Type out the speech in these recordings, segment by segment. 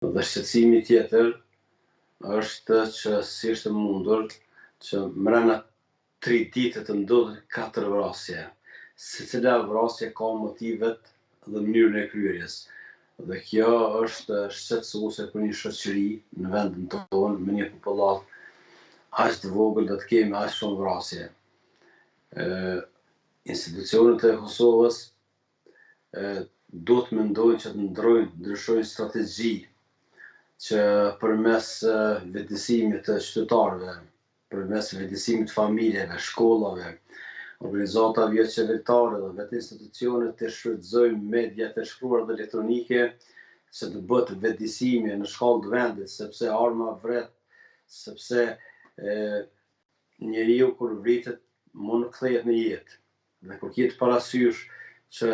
Dhe shqetësimi tjetër është që si është mundur që mrena 3 ditë të ndodhin 4 vrasje. Secila vrasje ka motivet dhe mënyrën e kryerjes. Dhe kjo është shqetësuese për një shoqëri në vendin tonë me një popullat aq të vogël do të kemi aq shumë vrasje. Institucionet e Kosovës duhet mendojnë që të ndryshojnë strategji që përmes vetëdijsimit të qytetarëve, përmes vetëdijsimit të familjeve, shkollave, organizatave jo qeveritare dhe vetë institucionet të shfrytëzojnë mediat e shkruar dhe elektronike që të bëhet vetëdijsimi në shkallë të vendit, sepse arma vret, sepse njeriu kur vritet mund të kthehet në jetë. Dhe kur kiet parasysh që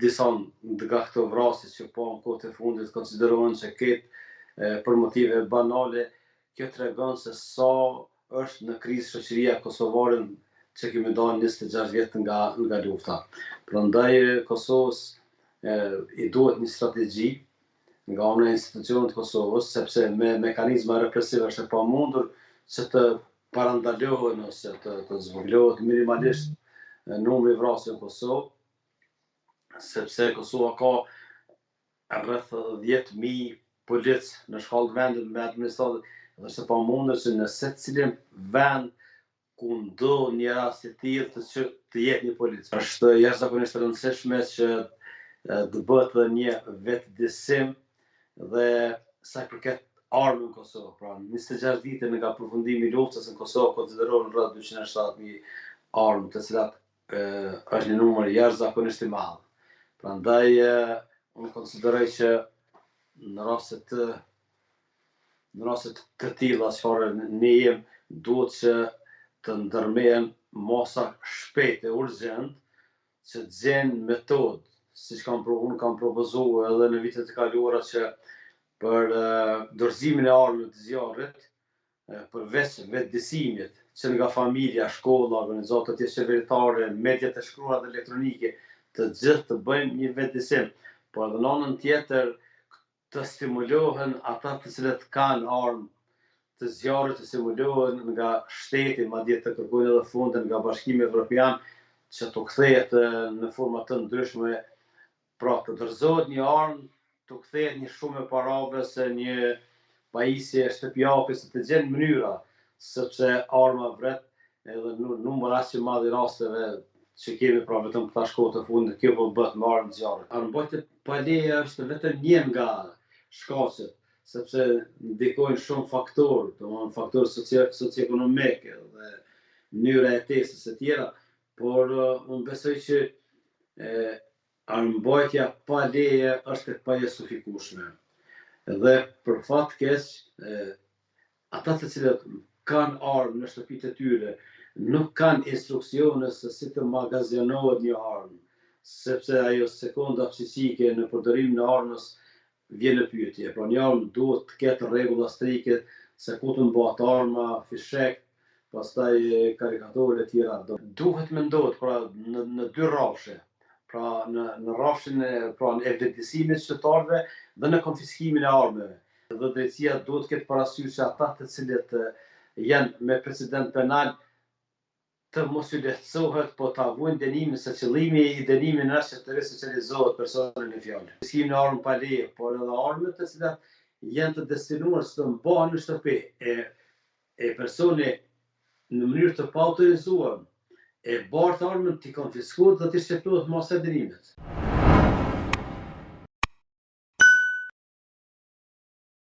disa nga këto vrasje që po në kohët e fundit konsiderohen që ketë për motive banale, kjo tregon se sa është në krizë shoqëria kosovare që kemi dalë 26 vjet nga lufta. Prandaj Kosovës i duhet një strategji nga ana e institucionit të Kosovës, sepse me mekanizma represive është e pamundur që të parandalohen ose të zvogëlohet minimalisht numri vrasjeve në Kosovë, sepse Kosova ka rreth 10.000 polic në shkallë të vendit me administratë, dhe është e pamundur që në secilin vend ku ndodh një rast i tillë të jetë një polic. Është jashtëzakonisht e rëndësishme që të bëhet një vetëdijsim dhe sa i përket armën në Kosovë. Pra, 26 vite nga përfundimi i luftës në Kosovë konsiderohen rreth 270.000 armë, të cilat është një numër jashtëzakonisht i madh. Prandaj unë konsideroj që në raste të tilla çfarë ne jemi, duhet që të ndërmehen masa shpejt e urgjent që të gjenë metodë, siç unë kam propozuar edhe në vitet e kaluara që për dorëzimin e armëve të zjarrit, përveç vetëdijsimit që nga familja, shkolla, organizatat qeveritare, mediat e shkruara dhe elektronike, të gjithë të bëjmë një vetëdijsim, por edhe në anën tjetër të stimulohen ata të cilët kanë armë të zjarrit, të stimulohen nga shteti, madje të kërkojnë edhe fonde nga Bashkimi Evropian që të kthehet në forma të ndryshme, pra të dorëzohet një armë, të kthehet një shumë e parave se një pajisje shtëpiake, se të gjenë mënyra, sepse arma vret edhe numër aq i madh i rasteve që kemi pra vetëm këta shkollë të fundit, kjo po bëhet me armë zjarri. Armbajtja pa leje është vetëm një nga shkaqet, sepse ndikojnë shumë faktorë, domethënë faktorë socioekonomik dhe mënyra e jetesës e tjera, por unë besoj që armbajtja pa leje është e pajustifikueshme. Dhe për fat keq, ata të cilët kanë armë në shtëpitë e tyre nuk kanë instruksione se si të magazinohet një armë, sepse ajo sekonda psiqike në përdorimin e armës vjen në pyetje. Pra një armë duhet të ketë rregulla strikte se ku të mbahet arma, fishek, pastaj karikaturë e tjera. Duhet mendohet pra në 2 rrafshe. Pra në rrafshin e vetëdijsimit qytetarëve dhe në konfiskimin e armëve. Dhe drejtësia duhet të ketë parasysh që ata të cilët janë me precedent penal të mos u lehtësohet, po ta vuajnë dënimin, se qëllimi i dënimit është që të resocializohet personi në fjalë. Konfiskimi e armës pa leje, por edhe armët të cilat janë të destinuar që të mbahen në shtëpi e personi në mënyrë të paautorizuar e bart armën t'i konfiskuar dhe t'i shqetësohet masa e dënimit.